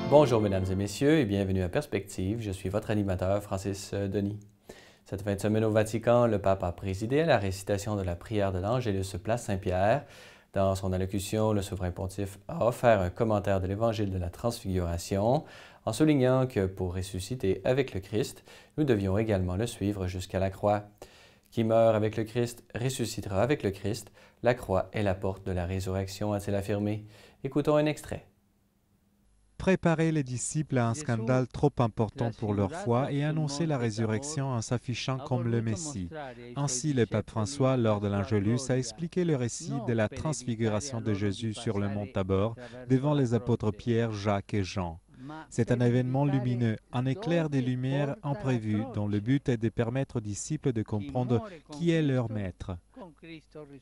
Bonjour mesdames et messieurs et bienvenue à Perspective. Je suis votre animateur Francis Denis. Cette fin de semaine au Vatican, le pape a présidé à la récitation de la prière de l'Angélus Place Saint-Pierre. Dans son allocution, le souverain pontife a offert un commentaire de l'Évangile de la Transfiguration en soulignant que pour ressusciter avec le Christ, nous devions également le suivre jusqu'à la croix. Qui meurt avec le Christ ressuscitera avec le Christ. La croix est la porte de la résurrection, a-t-il affirmé. Écoutons un extrait. Préparer les disciples à un scandale trop important pour leur foi et annoncer la résurrection en s'affichant comme le Messie. Ainsi, le pape François, lors de l'Angélus, a expliqué le récit de la transfiguration de Jésus sur le mont Tabor devant les apôtres Pierre, Jacques et Jean. C'est un événement lumineux, un éclair de lumière imprévu, dont le but est de permettre aux disciples de comprendre qui est leur maître.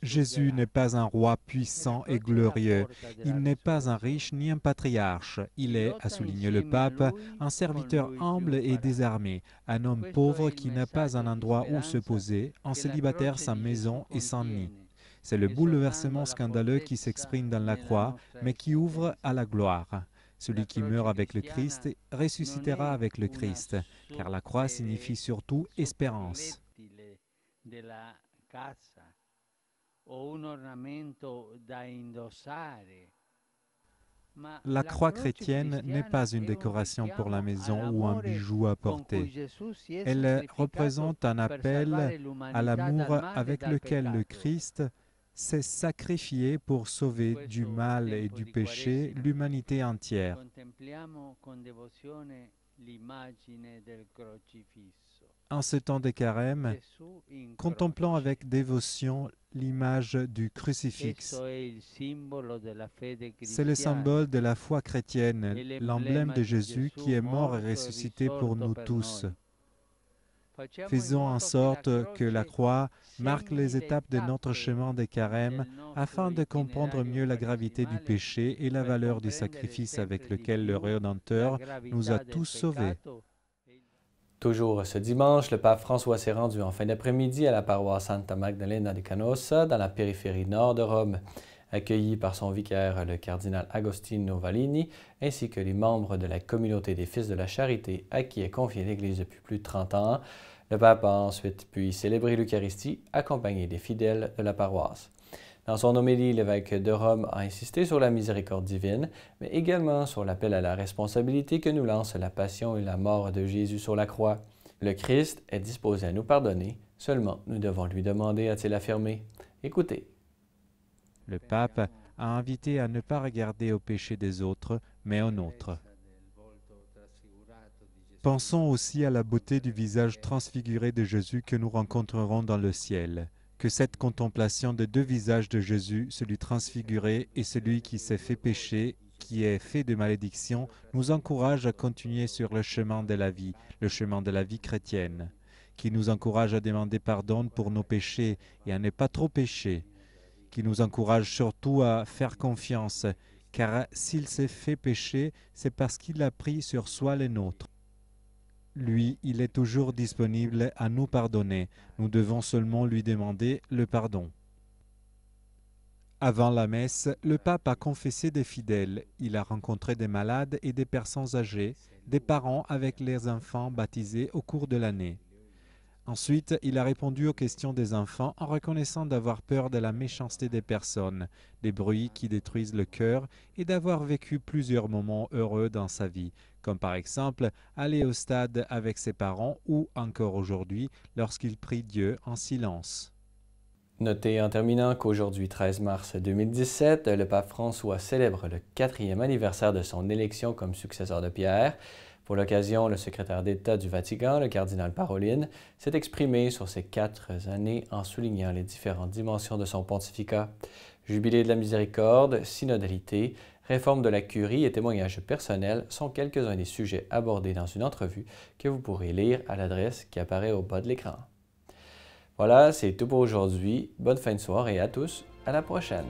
Jésus n'est pas un roi puissant et glorieux, il n'est pas un riche ni un patriarche, il est, a souligné le pape, un serviteur humble et désarmé, un homme pauvre qui n'a pas un endroit où se poser, un célibataire sans maison et sans nid. C'est le bouleversement scandaleux qui s'exprime dans la croix, mais qui ouvre à la gloire. Celui qui meurt avec le Christ ressuscitera avec le Christ, car la croix signifie surtout espérance. La croix chrétienne n'est pas une décoration pour la maison ou un bijou à porter. Elle représente un appel à l'amour avec lequel le Christ s'est sacrifié pour sauver du mal et du péché l'humanité entière. En ce temps de carême, contemplons avec dévotion l'image du crucifix. C'est le symbole de la foi chrétienne, l'emblème de Jésus qui est mort et ressuscité pour nous tous. Faisons en sorte que la croix marque les étapes de notre chemin de carême afin de comprendre mieux la gravité du péché et la valeur du sacrifice avec lequel le Rédempteur nous a tous sauvés. Toujours ce dimanche, le pape François s'est rendu en fin d'après-midi à la paroisse Santa Magdalena di Canossa, dans la périphérie nord de Rome. Accueilli par son vicaire, le cardinal Agostino Vallini, ainsi que les membres de la communauté des Fils de la Charité à qui est confiée l'Église depuis plus de 30 ans, le pape a ensuite pu célébrer l'Eucharistie accompagné des fidèles de la paroisse. Dans son homélie, l'évêque de Rome a insisté sur la miséricorde divine, mais également sur l'appel à la responsabilité que nous lance la passion et la mort de Jésus sur la croix. Le Christ est disposé à nous pardonner, seulement nous devons lui demander, a-t-il affirmé. Écoutez. Le pape a invité à ne pas regarder au péché des autres, mais au nôtre. Pensons aussi à la beauté du visage transfiguré de Jésus que nous rencontrerons dans le ciel. Que cette contemplation des deux visages de Jésus, celui transfiguré et celui qui s'est fait pécher, qui est fait de malédiction, nous encourage à continuer sur le chemin de la vie chrétienne, qui nous encourage à demander pardon pour nos péchés et à ne pas trop pécher, qui nous encourage surtout à faire confiance, car s'il s'est fait pécher, c'est parce qu'il a pris sur soi les nôtres. Lui, il est toujours disponible à nous pardonner. Nous devons seulement lui demander le pardon. Avant la messe, le pape a confessé des fidèles. Il a rencontré des malades et des personnes âgées, des parents avec les enfants baptisés au cours de l'année. Ensuite, il a répondu aux questions des enfants en reconnaissant d'avoir peur de la méchanceté des personnes, des bruits qui détruisent le cœur et d'avoir vécu plusieurs moments heureux dans sa vie, comme par exemple aller au stade avec ses parents ou encore aujourd'hui lorsqu'il prie Dieu en silence. Notez en terminant qu'aujourd'hui, 13 mars 2017, le pape François célèbre le 4e anniversaire de son élection comme successeur de Pierre. Pour l'occasion, le secrétaire d'État du Vatican, le cardinal Parolin, s'est exprimé sur ces 4 années en soulignant les différentes dimensions de son pontificat. Jubilé de la miséricorde, synodalité, réforme de la curie et témoignages personnels sont quelques-uns des sujets abordés dans une entrevue que vous pourrez lire à l'adresse qui apparaît au bas de l'écran. Voilà, c'est tout pour aujourd'hui. Bonne fin de soirée à tous. À la prochaine.